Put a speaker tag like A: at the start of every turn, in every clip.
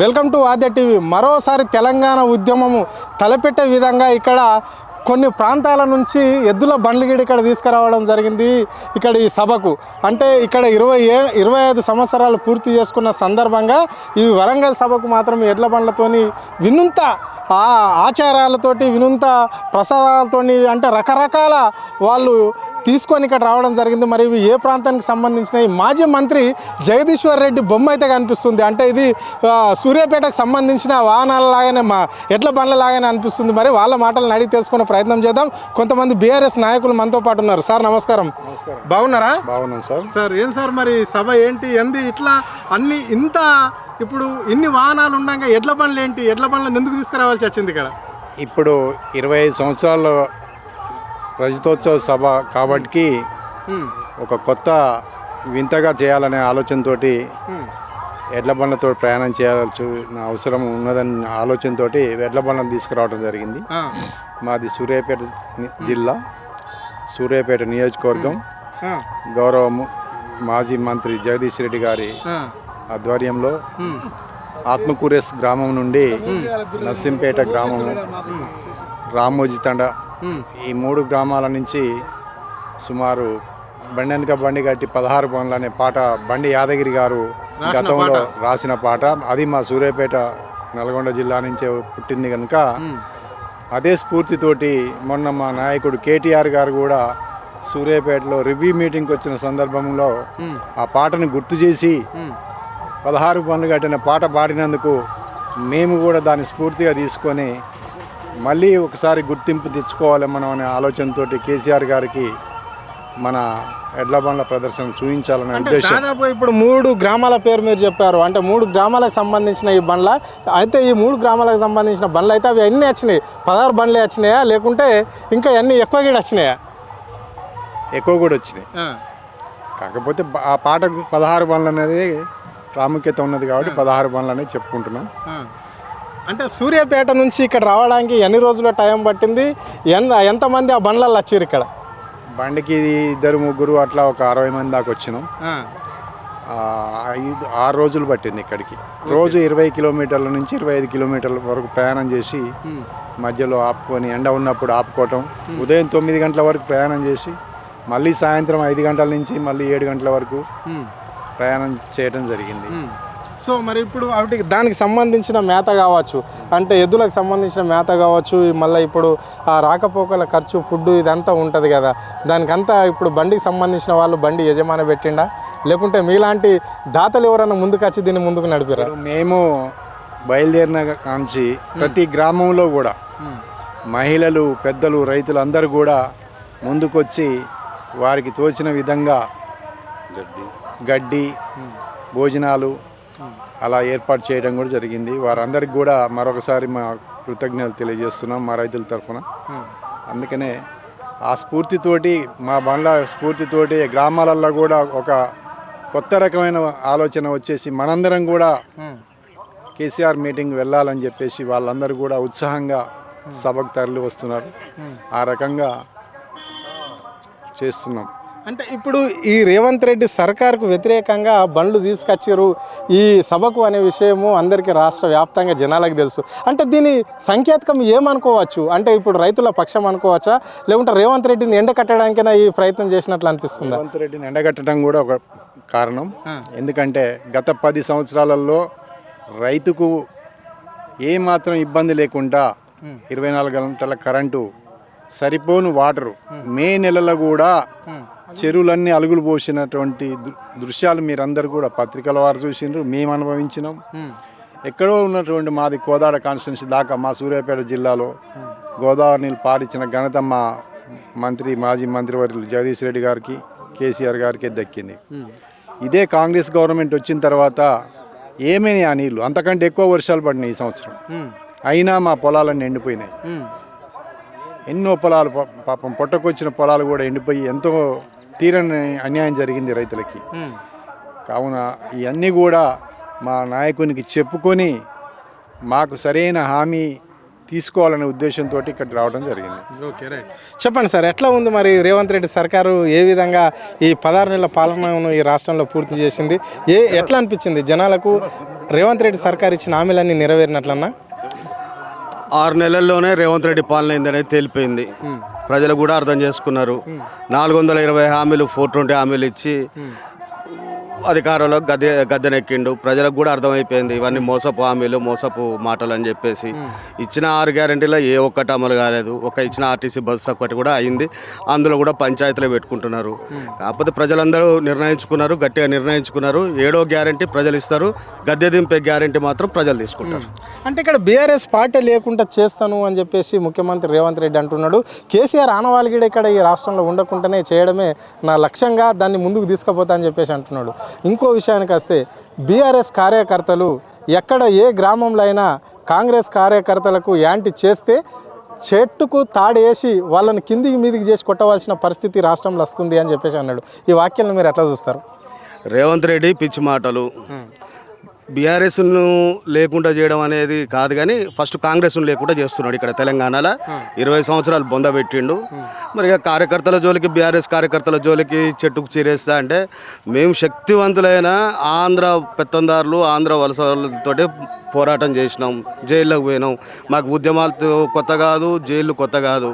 A: Welcome to Aadya TV. మరోసారి తెలంగాణ ఉద్యమము తలపెట్టే విధంగా ఇక్కడ కొన్ని ప్రాంతాల నుంచి ఎద్దుల బండ్లు గిడ ఇక్కడ తీసుకురావడం జరిగింది. ఇక్కడ ఈ సభకు అంటే ఇక్కడ 25 సంవత్సరాలు పూర్తి చేసుకున్న సందర్భంగా ఈ వరంగల్ సభకు మాత్రం ఎడ్ల బండ్లతోని వినూత్న ఆచారాలతోటి వినూత్న ప్రసాదాలతోని అంటే రకరకాల వాళ్ళు తీసుకొని ఇక్కడ రావడం జరిగింది. మరి ఇవి ఏ ప్రాంతానికి సంబంధించిన మాజీ మంత్రి జగదీశ్వర్ రెడ్డి బొమ్మ అయితే కనిపిస్తుంది. అంటే ఇది సూర్యాపేటకు సంబంధించిన వాహనాల లాగానే ఎడ్ల బండ్ల లాగానే అనిపిస్తుంది. మరి వాళ్ళ మాటలను అడిగి తెలుసుకునే ప్రయత్నం చేద్దాం. కొంతమంది బీఆర్ఎస్ నాయకులు మనతో పాటు ఉన్నారు. సార్ నమస్కారం. బాగున్నారా?
B: బాగున్నాం సార్.
A: సార్ ఏం సార్ మరి సభ ఏంటి ఎంది ఇట్లా అన్ని ఇంత ఇప్పుడు ఇన్ని వాహనాలు ఉండగా ఎడ్ల బండ్లు ఏంటి, ఎడ్ల బండ్లను ఎందుకు తీసుకురావాల్సి వచ్చింది ఇక్కడ?
B: ఇప్పుడు 25 సంవత్సరాల రజతోత్సవ సభ కాబట్టి ఒక కొత్త వింతగా చేయాలనే ఆలోచనతో ఎడ్ల బండ్లతో ప్రయాణం చేయాల్సిన అవసరం ఉన్నదన్న ఆలోచనతో ఎడ్ల బండ్లను తీసుకురావడం జరిగింది. మాది సూర్యాపేట జిల్లా, సూర్యాపేట నియోజకవర్గం. గౌరవ మాజీ మంత్రి జగదీష్ రెడ్డి గారి ఆధ్వర్యంలో ఆత్మకూరేస్ గ్రామం నుండి నర్సింపేట గ్రామము, రామోజీ తండ, ఈ 3 గ్రామాల నుంచి సుమారు బండి వెనుక బండి కట్టి 16 బండ్లు అనే పాట బండి యాదగిరి గారు గతంలో రాసిన పాట. అది మా సూర్యాపేట నల్గొండ జిల్లా నుంచే పుట్టింది కనుక అదే స్ఫూర్తితోటి మొన్న మా నాయకుడు కేటీఆర్ గారు కూడా సూర్యాపేటలో రివ్యూ మీటింగ్కి వచ్చిన సందర్భంలో ఆ పాటను గుర్తు చేసి 16 బండ్లు కట్టిన పాట పాడినందుకు మేము కూడా దాన్ని స్ఫూర్తిగా తీసుకొని మళ్ళీ ఒకసారి గుర్తింపు తెచ్చుకోవాలి మనం అనే ఆలోచనతో కేసీఆర్ గారికి మన ఎడ్ల బండ్ల ప్రదర్శన చూపించాలనే ఉద్దేశం.
A: దాదాపు ఇప్పుడు 3 గ్రామాల పేరు మీరు చెప్పారు. అంటే 3 గ్రామాలకు సంబంధించిన ఈ బండ్ల అయితే ఈ 3 గ్రామాలకు సంబంధించిన బండ్లు అయితే అవి అన్నీ వచ్చినాయి. 16 బండ్లే వచ్చినాయా లేకుంటే ఇంకా అన్నీ ఎక్కువ కూడా వచ్చినాయా?
B: ఎక్కువ కూడా వచ్చినాయి. కాకపోతే ఆ పాటకు 16 బండ్లు అనేది ప్రాముఖ్యత ఉన్నది కాబట్టి 16 బండ్లు అనేది చెప్పుకుంటున్నాం.
A: అంటే సూర్యాపేట నుంచి ఇక్కడ రావడానికి ఎన్ని రోజుల టైం పట్టింది? ఎంతమంది ఆ బండ్లలో వచ్చారు? ఇక్కడ
B: బండికి 2-3 అట్లా ఒక 60 మంది దాకా వచ్చినాం. 6 రోజులు పట్టింది ఇక్కడికి. రోజు 20 కిలోమీటర్ల నుంచి 25 కిలోమీటర్ల వరకు ప్రయాణం చేసి మధ్యలో ఆపుకొని ఎండ ఉన్నప్పుడు ఆపుకోవటం, ఉదయం 9 గంటల వరకు ప్రయాణం చేసి మళ్ళీ సాయంత్రం 5 గంటల నుంచి మళ్ళీ 7 గంటల వరకు ప్రయాణం చేయడం జరిగింది.
A: సో మరి ఇప్పుడు వాటికి దానికి సంబంధించిన మేత కావచ్చు, అంటే ఎద్దులకు సంబంధించిన మేత కావచ్చు, మళ్ళీ ఇప్పుడు ఆ రాకపోకల ఖర్చు, ఫుడ్ ఇదంతా ఉంటుంది కదా, దానికంతా ఇప్పుడు బండికి సంబంధించిన వాళ్ళు బండి యజమాని పెట్టిండా లేకుంటే మీలాంటి దాతలు ఎవరైనా ముందుకు వచ్చి దీన్ని ముందుకు నడిపారా?
B: మేము బయలుదేరిన కాంచి ప్రతి గ్రామంలో కూడా మహిళలు, పెద్దలు, రైతులు అందరూ కూడా ముందుకొచ్చి వారికి తోచిన విధంగా గడ్డి, భోజనాలు అలా ఏర్పాటు చేయడం కూడా జరిగింది. వారందరికీ కూడా మరొకసారి మా కృతజ్ఞతలు తెలియజేస్తున్నాం మా రైతుల తరఫున. అందుకనే ఆ స్ఫూర్తితోటి, మా బండ్ల స్ఫూర్తితోటి గ్రామాలలో కూడా ఒక కొత్త రకమైన ఆలోచన వచ్చేసి మనందరం కూడా కేసీఆర్ మీటింగ్ వెళ్ళాలని చెప్పేసి వాళ్ళందరూ కూడా ఉత్సాహంగా సభకు తరలి వస్తున్నారు. ఆ రకంగా చేస్తున్నాం.
A: అంటే ఇప్పుడు ఈ రేవంత్ రెడ్డి సర్కార్కు వ్యతిరేకంగా బండ్లు తీసుకొచ్చారు ఈ సభకు అనే విషయము అందరికీ రాష్ట్ర వ్యాప్తంగా జనాలకు తెలుసు. అంటే దీని సంకేతకం ఏమనుకోవచ్చు? అంటే ఇప్పుడు రైతుల పక్షం అనుకోవచ్చా లేకుంటే రేవంత్ రెడ్డిని ఎండకట్టడానికైనా ఈ ప్రయత్నం చేసినట్లు అనిపిస్తుంది?
B: రేవంత్ రెడ్డిని ఎండగట్టడం కూడా ఒక కారణం. ఎందుకంటే గత 10 సంవత్సరాలలో రైతుకు ఏమాత్రం ఇబ్బంది లేకుండా 24 గంటల కరెంటు, సరిపోను వాటరు, మే నెలలో కూడా చెరువులన్నీ అలుగులు పోసినటువంటి దృశ్యాలు మీరందరూ కూడా పత్రికల వారు చూసిండ్రు, మేము అనుభవించినాం. ఎక్కడో ఉన్నటువంటి మాది కోదాడ కాన్స్టిట్యున్సీ దాకా మా సూర్యాపేట జిల్లాలో గోదావరి నీళ్ళు పారించిన ఘనత మా మాజీ మంత్రివర్యులు జగదీష్ రెడ్డి గారికి, కేసీఆర్ గారికి దక్కింది. ఇదే కాంగ్రెస్ గవర్నమెంట్ వచ్చిన తర్వాత ఏమైనా ఆ నీళ్ళు అంతకంటే ఎక్కువ వర్షాలు పడినాయి ఈ సంవత్సరం. అయినా మా పొలాలన్నీ ఎండిపోయినాయి. ఎన్నో పొలాలు పాపం పొట్టకొచ్చిన పొలాలు కూడా ఎండిపోయి ఎంతో తీరని అన్యాయం జరిగింది రైతులకి. కావున ఇవన్నీ కూడా మా నాయకునికి చెప్పుకొని మాకు సరైన హామీ తీసుకోవాలనే ఉద్దేశంతో ఇక్కడికి రావడం జరిగింది.
A: Okay, right. చెప్పండి సార్, ఎట్లా ఉంది మరి రేవంత్ రెడ్డి సర్కారు ఏ విధంగా ఈ 16 నెలల పాలనను ఈ రాష్ట్రంలో పూర్తి చేసింది? ఎట్లా అనిపించింది జనాలకు రేవంత్ రెడ్డి సర్కారు ఇచ్చిన హామీలన్నీ నెరవేరినట్లన్నా?
C: 6 నెలల్లోనే రేవంత్ రెడ్డి పాలన అయిందనేది తేలిపోయింది. ప్రజలు కూడా అర్థం చేసుకున్నారు. 420 హామీలు 420 హామీలు ఇచ్చి అధికారంలో గద్దెనెక్కిండు. ప్రజలకు కూడా అర్థమైపోయింది ఇవన్నీ మోసపు హామీలు, మోసపు మాటలు అని చెప్పేసి. ఇచ్చిన 6 గ్యారెంటీలో ఏ ఒక్కటి అమలు కాలేదు. ఇచ్చిన ఆర్టీసీ బస్సు ఒక్కటి కూడా అయింది. అందులో కూడా పంచాయతీలో పెట్టుకుంటున్నారు. కాకపోతే ప్రజలందరూ నిర్ణయించుకున్నారు, గట్టిగా నిర్ణయించుకున్నారు. 7వ గ్యారెంటీ ప్రజలు ఇస్తారు, గద్దె దింపే గ్యారెంటీ మాత్రం ప్రజలు తీసుకుంటారు.
A: అంటే ఇక్కడ బీఆర్ఎస్ పార్టీ లేకుండా చేస్తాను అని చెప్పేసి ముఖ్యమంత్రి రేవంత్ రెడ్డి అంటున్నాడు. కేసీఆర్ ఆనవాళ్ళగిడ ఇక్కడ ఈ రాష్ట్రంలో ఉండకుండానే చేయడమే నా లక్ష్యంగా, దాన్ని ముందుకు తీసుకుపోతా అని చెప్పేసి అంటున్నాడు. ఇంకో విషయానికి వస్తే బీఆర్ఎస్ కార్యకర్తలు ఎక్కడ ఏ గ్రామంలో అయినా కాంగ్రెస్ కార్యకర్తలకు యాంటీ చేస్తే చెట్టుకు తాడేసి వాళ్ళని కిందికి మీదికి చేసి కొట్టవలసిన పరిస్థితి రాష్ట్రంలో వస్తుంది అని చెప్పేసి అన్నాడు. ఈ వాక్యాలను మీరు ఎట్లా చూస్తారు?
C: రేవంత్ రెడ్డి పిచ్చి మాటలు. బీఆర్ఎస్ను లేకుండా చేయడం అనేది కాదు, కానీ ఫస్ట్ కాంగ్రెస్ను లేకుండా చేస్తున్నాడు. ఇక్కడ తెలంగాణలో 20 సంవత్సరాలు బొందబెట్టిండు. మరి ఇక కార్యకర్తల జోలికి, బీఆర్ఎస్ కార్యకర్తల జోలికి చెట్టుకు చీరేస్తా అంటే, మేము శక్తివంతులైన ఆంధ్ర పెత్తందారులు, ఆంధ్ర వలసలతోటి పోరాటం చేసినాం, జైల్లోకి పోయినాం. మాకు ఉద్యమాలు కొత్త కాదు, జైళ్ళు కొత్త కాదు.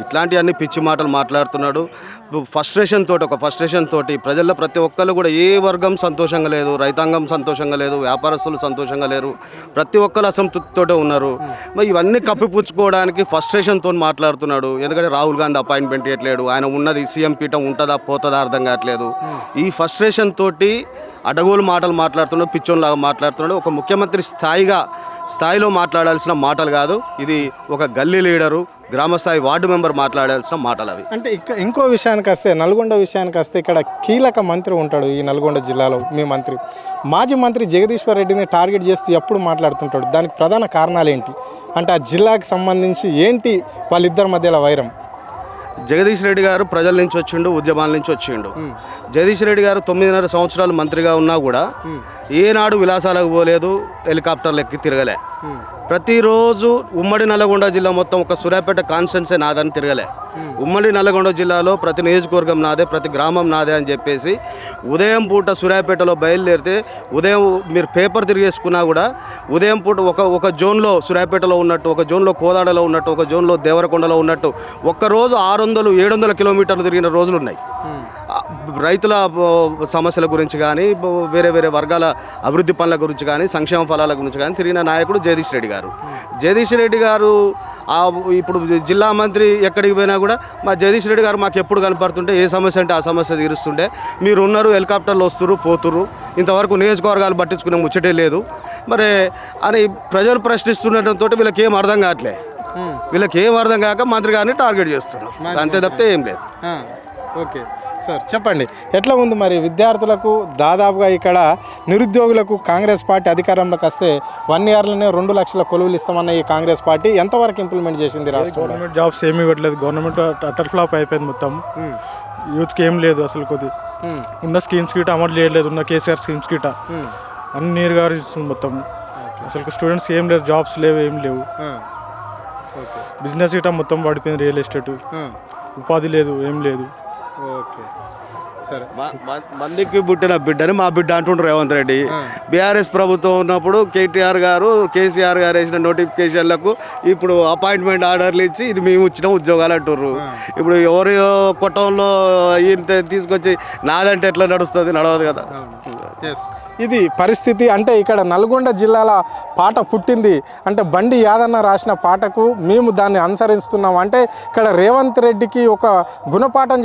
C: ఇట్లాంటివన్నీ పిచ్చి మాటలు మాట్లాడుతున్నాడు. ఫ్రస్ట్రేషన్ తోటి ప్రజల్లో ప్రతి ఒక్కళ్ళు కూడా ఏ వర్గం సంతోషంగా లేదు, రైతాంగం సంతోషంగా లేదు, వ్యాపారస్తులు సంతోషంగా లేరు, ప్రతి ఒక్కరు అసంతృప్తితోటే ఉన్నారు. మరి ఇవన్నీ కప్పిపుచ్చుకోవడానికి ఫ్రస్ట్రేషన్తో మాట్లాడుతున్నాడు. ఎందుకంటే రాహుల్ గాంధీ అపాయింట్మెంట్ ఇవ్వట్లేడు, ఆయన ఉన్నది సీఎం పీఠం ఉంటుందా పోతుందా అర్థం కావట్లేదు. ఈ ఫ్రస్ట్రేషన్ తోటి అడగోలు మాటలు మాట్లాడుతున్నాడు, పిచ్చోన్లాగా మాట్లాడుతున్నాడు. ఒక ముఖ్యమంత్రి స్థాయిలో మాట్లాడాల్సిన మాటలు కాదు, ఇది ఒక గల్లీ లీడరు, గ్రామస్థాయి వార్డు మెంబర్ మాట్లాడాల్సిన మాటలు అవి.
A: అంటే ఇంకో విషయానికి వస్తే, నల్గొండ విషయానికి వస్తే, ఇక్కడ కీలక మంత్రి ఉంటాడు ఈ నల్గొండ జిల్లాలో. మీ మంత్రి, మాజీ మంత్రి జగదీశ్వర్ రెడ్డిని టార్గెట్ చేస్తూ ఎప్పుడు మాట్లాడుతుంటాడు. దానికి ప్రధాన కారణాలు ఏంటి? అంటే ఆ జిల్లాకు సంబంధించి ఏంటి వాళ్ళిద్దరి మధ్యలో వైరం?
C: జగదీష్ రెడ్డి గారు ప్రజల నుంచి వచ్చిండు, ఉద్యమాల నుంచి వచ్చిండు. జగదీష్ రెడ్డి గారు 9.5 సంవత్సరాలు మంత్రిగా ఉన్నా కూడా ఏనాడు విలాసాలకు పోలేదు, హెలికాప్టర్లు ఎక్కి తిరగలే. ప్రతిరోజు ఉమ్మడి నల్గొండ జిల్లా మొత్తం ఒక సూర్యాపేట కాన్స్టెన్సీ నాదని తిరగలే. ఉమ్మడి నల్గొండ జిల్లాలో ప్రతి నియోజకవర్గం నాదే, ప్రతి గ్రామం నాదే అని చెప్పేసి ఉదయం పూట సూర్యాపేటలో బయలుదేరితే, ఉదయం మీరు పేపర్ తిరిగేసుకున్నా కూడా ఉదయం పూట ఒక జోన్లో సూర్యాపేటలో ఉన్నట్టు, ఒక జోన్లో కోదాడలో ఉన్నట్టు, ఒక జోన్లో దేవరకొండలో ఉన్నట్టు ఒక్కరోజు 600-700 కిలోమీటర్లు తిరిగిన రోజులు ఉన్నాయి. రైతుల సమస్యల గురించి కానీ, వేరే వేరే వర్గాల అభివృద్ధి పనుల గురించి కానీ, సంక్షేమ ఫలాల గురించి కానీ తిరిగిన నాయకుడు జగదీష్ రెడ్డి గారు. జగదీష్ రెడ్డి గారు ఇప్పుడు జిల్లా మంత్రి ఎక్కడికి పోయినా కూడా మా జగదీష్ రెడ్డి గారు మాకు ఎప్పుడు కనపడుతుంటే ఏ సమస్య అంటే ఆ సమస్య తీరుస్తుండే. మీరు ఉన్నారు, హెలికాప్టర్లు వస్తురు పోతురు, ఇంతవరకు నియోజకవర్గాలు పట్టించుకునే ముచ్చటే లేదు మరి అని ప్రజలు ప్రశ్నిస్తుండటంతో వీళ్ళకి ఏం అర్థం కావట్లే. వీళ్ళకి ఏం అర్థం కాక మంత్రి గారిని టార్గెట్ చేస్తున్నారు, అంతే తప్పితే ఏం లేదు.
A: ఓకే సార్, చెప్పండి, ఎట్లా ఉంది మరి విద్యార్థులకు? దాదాపుగా ఇక్కడ నిరుద్యోగులకు కాంగ్రెస్ పార్టీ అధికారంలోకి వస్తే 1 ఇయర్లోనే 2 లక్షల కొలువులు ఇస్తామన్న ఈ కాంగ్రెస్ పార్టీ ఎంతవరకు ఇంప్లిమెంట్ చేసింది రాష్ట్రంలో?
D: గవర్నమెంట్ జాబ్స్ ఏమీ ఇవ్వట్లేదు. గవర్నమెంట్ అటర్ ఫ్లాప్ అయిపోయింది మొత్తం. యూత్కి ఏం లేదు అసలు. ఉన్న స్కీమ్స్ గిట అమలు చేయలేదు. ఉన్న కేసీఆర్ స్కీమ్స్ గిట అన్ని నీరు గారు ఇస్తుంది మొత్తం. అసలు స్టూడెంట్స్కి ఏం లేదు, జాబ్స్ లేవు, ఏం లేవు. బిజినెస్ గిట మొత్తం పడిపోయింది, రియల్ ఎస్టేట్. ఉపాధి లేదు, ఏం లేదు.
A: ఓకే సరే,
C: మందికి పుట్టిన బిడ్డని మా బిడ్డ అంటుండ్రు రేవంత్ రెడ్డి. బీఆర్ఎస్ ప్రభుత్వం ఉన్నప్పుడు కేసీఆర్ గారు వేసిన నోటిఫికేషన్లకు ఇప్పుడు అపాయింట్మెంట్ ఆర్డర్లు ఇచ్చి ఇది మేము ఇచ్చిన ఉద్యోగాలు అంటుర్రు. ఇప్పుడు ఎవరి కొట్టంలో ఇంత తీసుకొచ్చి నాదంటే ఎట్లా నడుస్తుంది? నడవదు కదా.
A: ఇది పరిస్థితి. అంటే ఇక్కడ నల్గొండ జిల్లాల పాట పుట్టింది అంటే బండి యాదన్న రాసిన పాటకు మేము దాన్ని అనుసరిస్తున్నాం. అంటే ఇక్కడ రేవంత్ రెడ్డికి ఒక గుణపాఠం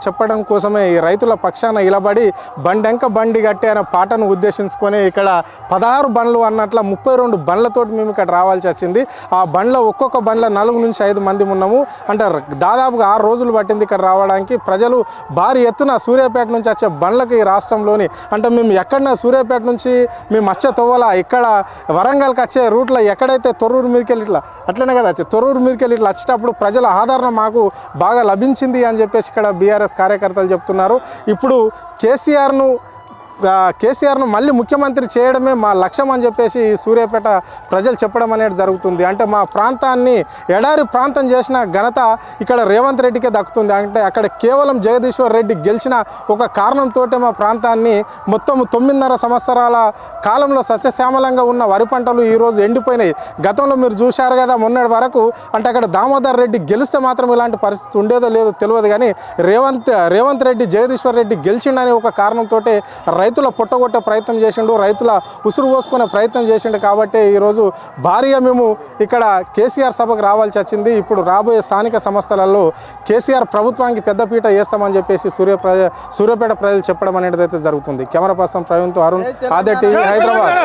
A: చెప్పడం కోసమే ఈ రైతుల పక్షాన ఇలబడి బండెంక బండి కట్టి అనే పాటను ఉద్దేశించుకొని ఇక్కడ 16 బండ్లు అన్నట్ల 32 బండ్లతోటి మేము ఇక్కడ రావాల్సి వచ్చింది. ఆ బండ్ల ఒక్కొక్క బండ్ల 4 నుంచి 5 మంది ఉన్నాము. అంటే దాదాపుగా 6 రోజులు పట్టింది ఇక్కడ రావడానికి. ప్రజలు భారీ ఎత్తున సూర్యాపేట నుంచి వచ్చే బండ్లకి ఈ రాష్ట్రంలోని, అంటే మేము ఎక్కడన్నా సూర్యాపేట నుంచి మేము వచ్చే తొవ్వల ఇక్కడ వరంగల్కి వచ్చే రూట్లో ఎక్కడైతే తొర్రూరు మీదకి వెళ్ళి ఇట్లా అట్లనే కదా వచ్చే తొర్రూరు మీదకి వెళ్ళి ఇట్లా వచ్చేటప్పుడు ప్రజల ఆదరణ మాకు బాగా లభించింది అని చెప్పేసి ఇక్కడ బీఆర్ఎస్ కార్యకర్తలు చెప్తున్నారు. ఇప్పుడు కేసీఆర్ను కేసీఆర్ను మళ్ళీ ముఖ్యమంత్రి చేయడమే మా లక్ష్యం అని చెప్పేసి సూర్యాపేట ప్రజలు చెప్పడం అనేది జరుగుతుంది. అంటే మా ప్రాంతాన్ని ఎడారి ప్రాంతం చేసిన ఘనత ఇక్కడ రేవంత్ రెడ్డికే దక్కుతుంది. అంటే అక్కడ కేవలం జగదీశ్వర్ రెడ్డి గెలిచిన ఒక కారణంతో మా ప్రాంతాన్ని మొత్తం 9.5 సంవత్సరాల కాలంలో సస్యశ్యామలంగా ఉన్న వరి పంటలు ఈరోజు ఎండిపోయినాయి. గతంలో మీరు చూశారు కదా మొన్నటి వరకు. అంటే అక్కడ దామోదర్ రెడ్డి గెలిస్తే మాత్రం ఇలాంటి పరిస్థితి ఉండేదో లేదో తెలియదు, కానీ రేవంత్ రెడ్డి జగదీశ్వర్ రెడ్డి గెలిచిండని ఒక కారణంతో రైతుల పుట్టగొట్టే ప్రయత్నం చేసిండు, రైతుల ఉసురు పోసుకునే ప్రయత్నం చేసిండు. కాబట్టి ఈరోజు భారీగా మేము ఇక్కడ కేసీఆర్ సభకు రావాల్సి వచ్చింది. ఇప్పుడు రాబోయే స్థానిక సంస్థలలో కేసీఆర్ ప్రభుత్వానికి పెద్దపీట వేస్తామని చెప్పేసి సూర్యాపేట ప్రజలు చెప్పడం అనేది అయితే జరుగుతుంది. కెమెరా పర్సన్ ప్రవీణ్తో అరుణ్, ఆదే టీవీ, హైదరాబాద్.